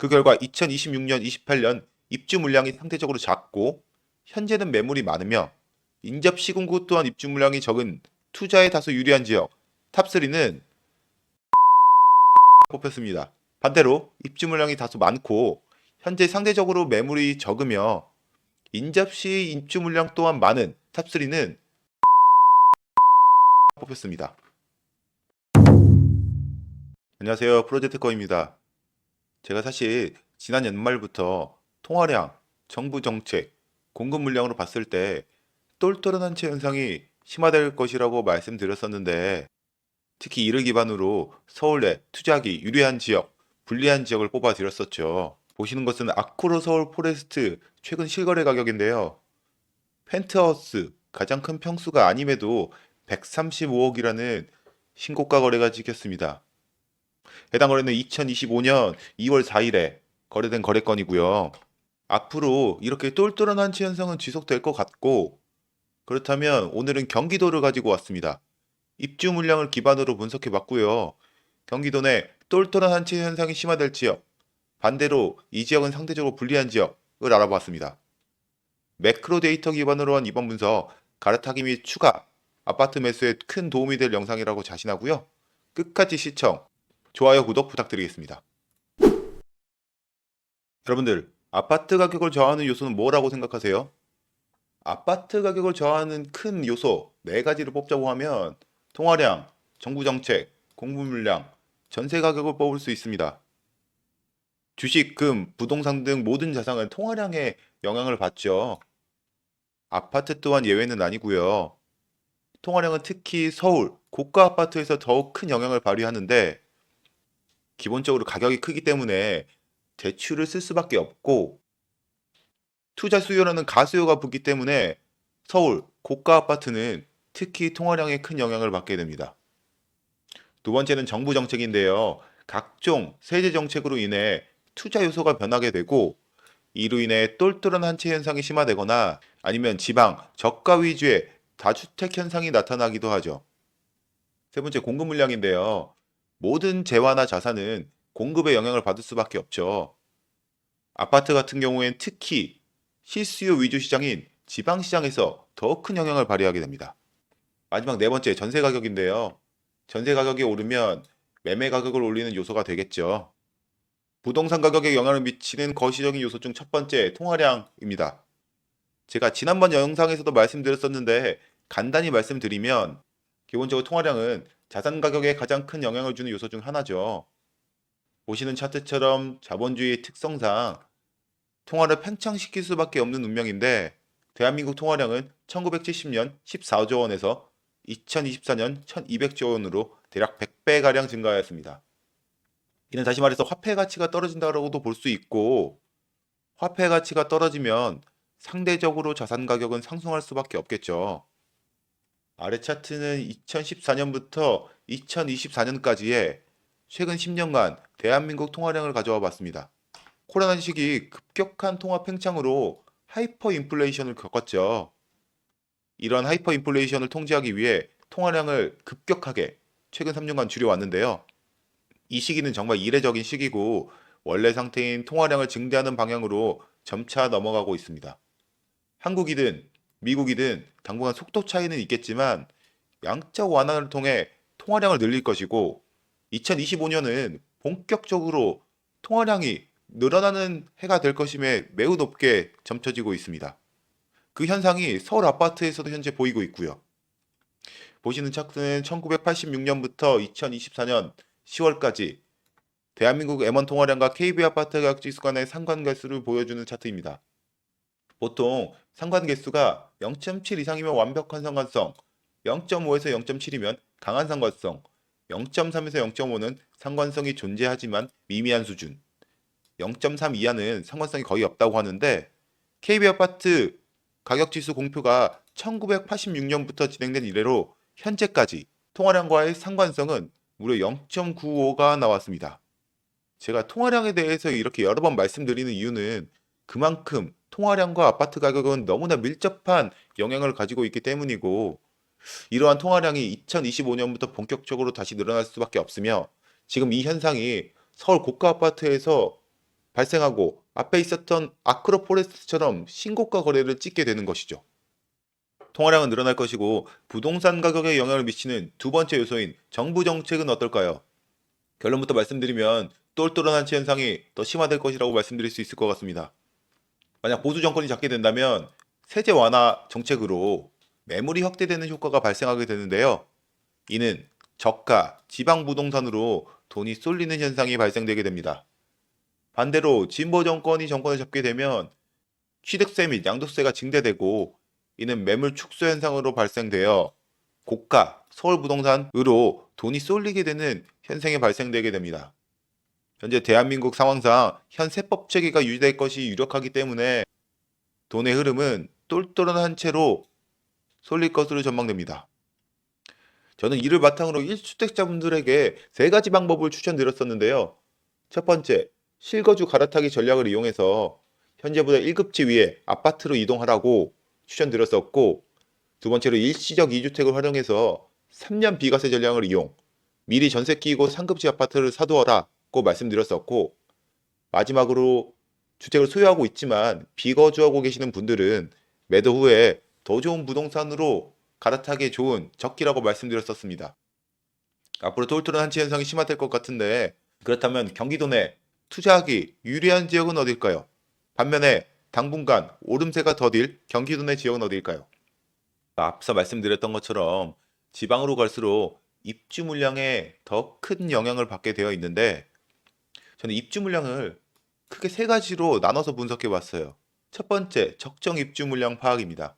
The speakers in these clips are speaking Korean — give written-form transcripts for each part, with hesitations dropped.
그 결과 2026년, 28년 입주 물량이 상대적으로 작고 현재는 매물이 많으며 인접 시공구 또한 입주 물량이 적은 투자에 다소 유리한 지역 탑3는 뽑혔습니다. 반대로 입주 물량이 다소 많고 현재 상대적으로 매물이 적으며 인접 시 입주 물량 또한 많은 탑3는 뽑혔습니다. 안녕하세요. 프로젝트커입니다. 제가 사실 지난 연말부터 통화량, 정부 정책, 공급 물량으로 봤을 때 똘똘한 한채 현상이 심화될 것이라고 말씀드렸었는데 특히 이를 기반으로 서울에 투자하기 유리한 지역, 불리한 지역을 뽑아 드렸었죠. 보시는 것은 아쿠로 서울 포레스트 최근 실거래 가격인데요. 펜트하우스 가장 큰 평수가 아님에도 135억이라는 신고가 거래가 찍혔습니다. 해당 거래는 2025년 2월 4일에 거래된 거래건이고요. 앞으로 이렇게 똘똘한 한치 현상은 지속될 것 같고 그렇다면 오늘은 경기도를 가지고 왔습니다. 입주 물량을 기반으로 분석해 봤고요. 경기도 내 똘똘한 한치 현상이 심화될 지역, 반대로 이 지역은 상대적으로 불리한 지역을 알아봤습니다. 매크로 데이터 기반으로 한 이번 분석, 갈아타기 및 추가, 아파트 매수에 큰 도움이 될 영상이라고 자신하고요. 끝까지 시청, 좋아요, 구독 부탁드리겠습니다. 여러분들, 아파트 가격을 저하하는 요소는 뭐라고 생각하세요? 아파트 가격을 저하하는 큰 요소 4가지를 뽑자고 하면 통화량, 정부 정책, 공급 물량, 전세 가격을 뽑을 수 있습니다. 주식, 금, 부동산 등 모든 자산은 통화량에 영향을 받죠. 아파트 또한 예외는 아니고요. 통화량은 특히 서울, 고가 아파트에서 더욱 큰 영향을 발휘하는데 기본적으로 가격이 크기 때문에 대출을 쓸 수밖에 없고 투자 수요라는 가수요가 붙기 때문에 서울, 고가 아파트는 특히 통화량에 큰 영향을 받게 됩니다. 두 번째는 정부 정책인데요. 각종 세제 정책으로 인해 투자 요소가 변하게 되고 이로 인해 똘똘한 한채 현상이 심화되거나 아니면 지방, 저가 위주의 다주택 현상이 나타나기도 하죠. 세 번째 공급 물량인데요. 모든 재화나 자산은 공급의 영향을 받을 수밖에 없죠. 아파트 같은 경우엔 특히 실수요 위주 시장인 지방 시장에서 더 큰 영향을 발휘하게 됩니다. 마지막 네 번째 전세 가격인데요. 전세 가격이 오르면 매매 가격을 올리는 요소가 되겠죠. 부동산 가격에 영향을 미치는 거시적인 요소 중 첫 번째 통화량입니다. 제가 지난번 영상에서도 말씀드렸었는데 간단히 말씀드리면 기본적으로 통화량은 자산 가격에 가장 큰 영향을 주는 요소 중 하나죠. 보시는 차트처럼 자본주의의 특성상 통화를 팽창시킬 수밖에 없는 운명인데 대한민국 통화량은 1970년 14조 원에서 2024년 1200조 원으로 대략 100배가량 증가하였습니다. 이는 다시 말해서 화폐 가치가 떨어진다고도 볼 수 있고 화폐 가치가 떨어지면 상대적으로 자산 가격은 상승할 수밖에 없겠죠. 아래 차트는 2014년부터 2024년까지의 최근 10년간 대한민국 통화량을 가져와 봤습니다. 코로나 시기 급격한 통화 팽창으로 하이퍼 인플레이션을 겪었죠. 이런 하이퍼 인플레이션을 통제하기 위해 통화량을 급격하게 최근 3년간 줄여왔는데요. 이 시기는 정말 이례적인 시기고 원래 상태인 통화량을 증대하는 방향으로 점차 넘어가고 있습니다. 한국이든 미국이든 당분간 속도 차이는 있겠지만 양적 완화를 통해 통화량을 늘릴 것이고 2025년은 본격적으로 통화량이 늘어나는 해가 될 것임에 매우 높게 점쳐지고 있습니다. 그 현상이 서울 아파트에서도 현재 보이고 있고요. 보시는 차트는 1986년부터 2024년 10월까지 대한민국 M1 통화량과 KB 아파트 가격 지수 간의 상관계수를 보여주는 차트입니다. 보통 상관계수가 0.7 이상이면 완벽한 상관성, 0.5에서 0.7이면 강한 상관성, 0.3에서 0.5는 상관성이 존재하지만 미미한 수준, 0.3 이하는 상관성이 거의 없다고 하는데 KB 아파트 가격지수 공표가 1986년부터 진행된 이래로 현재까지 통화량과의 상관성은 무려 0.95가 나왔습니다. 제가 통화량에 대해서 이렇게 여러 번 말씀드리는 이유는 그만큼 통화량과 아파트 가격은 너무나 밀접한 영향을 가지고 있기 때문이고 이러한 통화량이 2025년부터 본격적으로 다시 늘어날 수밖에 없으며 지금 이 현상이 서울 고가 아파트에서 발생하고 앞에 있었던 아크로포레스트처럼 신고가 거래를 찍게 되는 것이죠. 통화량은 늘어날 것이고 부동산 가격에 영향을 미치는 두 번째 요소인 정부 정책은 어떨까요? 결론부터 말씀드리면 똘똘한 현상이 더 심화될 것이라고 말씀드릴 수 있을 것 같습니다. 만약 보수 정권이 잡게 된다면 세제 완화 정책으로 매물이 확대되는 효과가 발생하게 되는데요. 이는 저가, 지방 부동산으로 돈이 쏠리는 현상이 발생되게 됩니다. 반대로 진보 정권이 정권을 잡게 되면 취득세 및 양도세가 증대되고 이는 매물 축소 현상으로 발생되어 고가, 서울 부동산으로 돈이 쏠리게 되는 현상이 발생되게 됩니다. 현재 대한민국 상황상 현 세법 체계가 유지될 것이 유력하기 때문에 돈의 흐름은 똘똘한 채로 쏠릴 것으로 전망됩니다. 저는 이를 바탕으로 1주택자분들에게 세 가지 방법을 추천드렸었는데요. 첫 번째, 실거주 갈아타기 전략을 이용해서 현재보다 1급지 위에 아파트로 이동하라고 추천드렸었고, 두 번째로 일시적 2주택을 활용해서 3년 비과세 전략을 이용, 미리 전세 끼고 상급지 아파트를 사두어라고 말씀드렸었고, 마지막으로 주택을 소유하고 있지만 비거주하고 계시는 분들은 매도 후에 더 좋은 부동산으로 갈아타기에 좋은 적기라고 말씀드렸었습니다. 앞으로 똘똘한 한치 현상이 심화될 것 같은데 그렇다면 경기도 내 투자하기 유리한 지역은 어딜까요? 반면에 당분간 오름세가 더딜 경기도 내 지역은 어딜까요? 앞서 말씀드렸던 것처럼 지방으로 갈수록 입주 물량에 더 큰 영향을 받게 되어 있는데 저는 입주 물량을 크게 세 가지로 나눠서 분석해 봤어요. 첫 번째, 적정 입주 물량 파악입니다.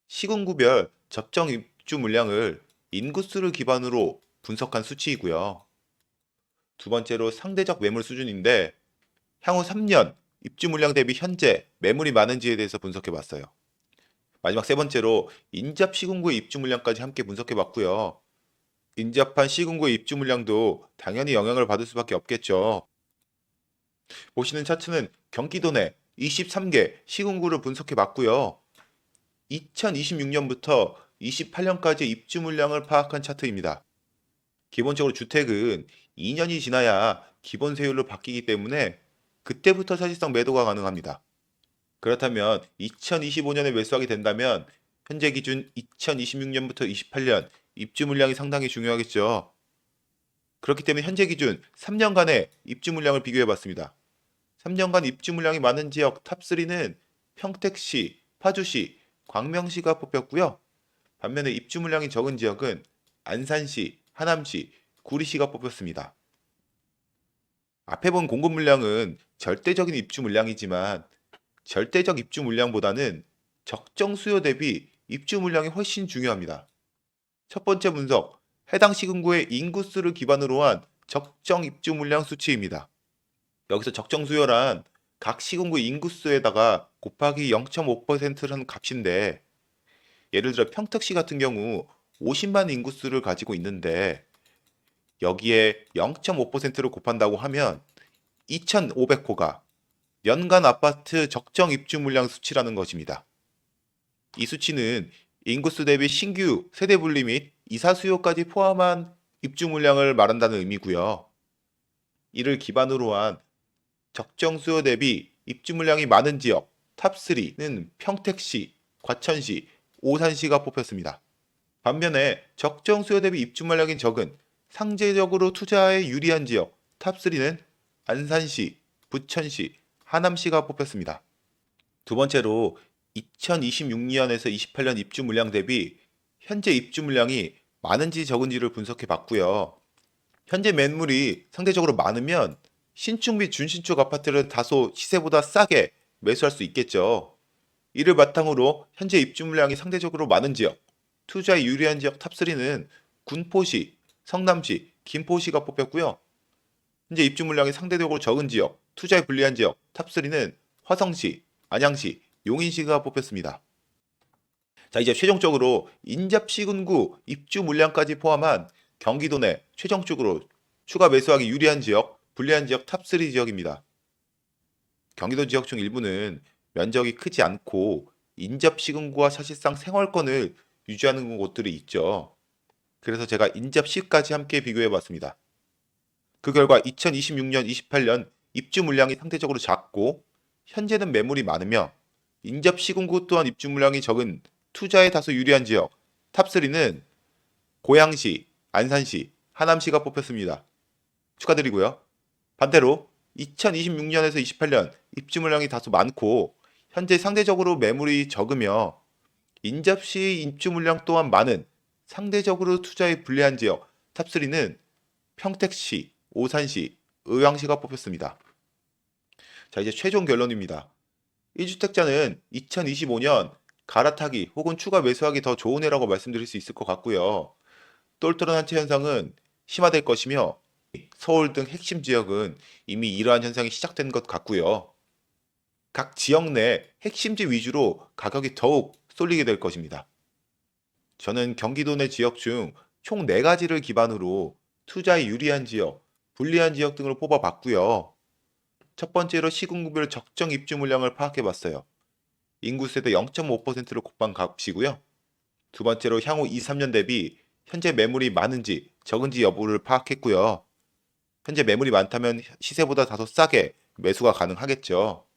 시군구별 적정 입주 물량을 인구수를 기반으로 분석한 수치이고요. 두 번째로 상대적 매물 수준인데 향후 3년 입주 물량 대비 현재 매물이 많은지에 대해서 분석해 봤어요. 마지막 세 번째로 인접 시군구의 입주 물량까지 함께 분석해 봤고요. 인접한 시군구의 입주 물량도 당연히 영향을 받을 수밖에 없겠죠. 보시는 차트는 경기도 내 23개 시군구를 분석해 봤고요. 2026년부터 28년까지 입주 물량을 파악한 차트입니다. 기본적으로 주택은 2년이 지나야 기본 세율로 바뀌기 때문에 그때부터 사실상 매도가 가능합니다. 그렇다면 2025년에 매수하게 된다면 현재 기준 2026년부터 28년 입주 물량이 상당히 중요하겠죠. 그렇기 때문에 현재 기준 3년간의 입주 물량을 비교해 봤습니다. 3년간 입주 물량이 많은 지역 탑3는 평택시, 파주시, 광명시가 뽑혔고요. 반면에 입주 물량이 적은 지역은 안산시, 하남시, 구리시가 뽑혔습니다. 앞에 본 공급 물량은 절대적인 입주 물량이지만 절대적 입주 물량보다는 적정 수요 대비 입주 물량이 훨씬 중요합니다. 첫 번째 분석, 해당 시군구의 인구수를 기반으로 한 적정 입주 물량 수치입니다. 여기서 적정 수요란 각 시군구 인구수에다가 곱하기 0.5%라는 값인데 예를 들어 평택시 같은 경우 50만 인구수를 가지고 있는데 여기에 0.5%를 곱한다고 하면 2,500호가 연간 아파트 적정 입주 물량 수치라는 것입니다. 이 수치는 인구수 대비 신규 세대 분리 및 이사 수요까지 포함한 입주 물량을 말한다는 의미고요. 이를 기반으로 한 적정 수요 대비 입주 물량이 많은 지역 탑3는 평택시, 과천시, 오산시가 뽑혔습니다. 반면에 적정 수요 대비 입주 물량이 적은 상대적으로 투자에 유리한 지역 탑3는 안산시, 부천시, 하남시가 뽑혔습니다. 두 번째로 2026년에서 28년 입주 물량 대비 현재 입주 물량이 많은지 적은지를 분석해 봤고요. 현재 매물이 상대적으로 많으면 신축 및 준신축 아파트를 다소 시세보다 싸게 매수할 수 있겠죠. 이를 바탕으로 현재 입주 물량이 상대적으로 많은 지역, 투자에 유리한 지역 탑3는 군포시, 성남시, 김포시가 뽑혔고요. 현재 입주 물량이 상대적으로 적은 지역, 투자에 불리한 지역 탑3는 화성시, 안양시, 용인시가 뽑혔습니다. 자, 이제 최종적으로 인접시군구 입주 물량까지 포함한 경기도 내 최종적으로 추가 매수하기 유리한 지역, 불리한 지역 탑3 지역입니다. 경기도 지역 중 일부는 면적이 크지 않고 인접시군구와 사실상 생활권을 유지하는 곳들이 있죠. 그래서 제가 인접시까지 함께 비교해 봤습니다. 그 결과 2026년, 28년 입주 물량이 상대적으로 작고 현재는 매물이 많으며 인접 시군구 또한 입주 물량이 적은 투자에 다소 유리한 지역 탑3는 고양시, 안산시, 하남시가 뽑혔습니다. 축하드리고요. 반대로 2026년에서 28년 입주 물량이 다소 많고 현재 상대적으로 매물이 적으며 인접시 입주 물량 또한 많은 상대적으로 투자에 불리한 지역 탑3는 평택시, 오산시, 의왕시가 뽑혔습니다. 자, 이제 최종 결론입니다. 1주택자는 2025년 갈아타기 혹은 추가 매수하기 더 좋은 해라고 말씀드릴 수 있을 것 같고요. 똘똘한 한채 현상은 심화될 것이며 서울 등 핵심 지역은 이미 이러한 현상이 시작된 것 같고요. 각 지역 내 핵심지 위주로 가격이 더욱 쏠리게 될 것입니다. 저는 경기도 내 지역 중 총 4가지를 기반으로 투자에 유리한 지역, 불리한 지역 등을 뽑아봤고요. 첫 번째로 시군구별 적정 입주 물량을 파악해봤어요. 인구 세대 0.5%로 곱한 값이고요. 두 번째로 향후 2, 3년 대비 현재 매물이 많은지 적은지 여부를 파악했고요. 현재 매물이 많다면 시세보다 다소 싸게 매수가 가능하겠죠.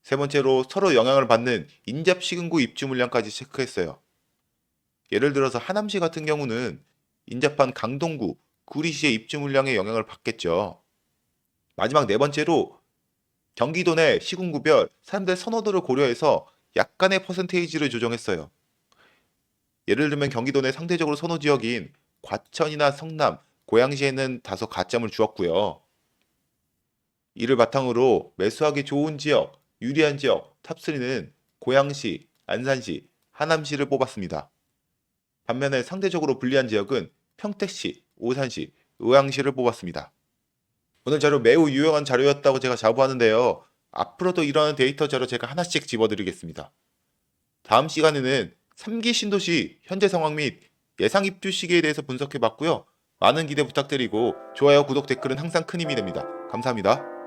세 번째로 서로 영향을 받는 인접 시군구 입주 물량까지 체크했어요. 예를 들어서 하남시 같은 경우는 인접한 강동구, 구리시의 입주 물량에 영향을 받겠죠. 마지막 네 번째로 경기도 내 시군구별 사람들의 선호도를 고려해서 약간의 퍼센테이지를 조정했어요. 예를 들면 경기도 내 상대적으로 선호 지역인 과천이나 성남, 고양시에는 다소 가점을 주었고요. 이를 바탕으로 매수하기 좋은 지역, 유리한 지역 탑3는 고양시, 안산시, 하남시를 뽑았습니다. 반면에 상대적으로 불리한 지역은 평택시, 오산시, 의왕시를 뽑았습니다. 오늘 자료 매우 유용한 자료였다고 제가 자부하는데요. 앞으로도 이러한 데이터 자료 제가 하나씩 집어드리겠습니다. 다음 시간에는 3기 신도시 현재 상황 및 예상 입주 시기에 대해서 분석해봤고요. 많은 기대 부탁드리고 좋아요, 구독, 댓글은 항상 큰 힘이 됩니다. 감사합니다.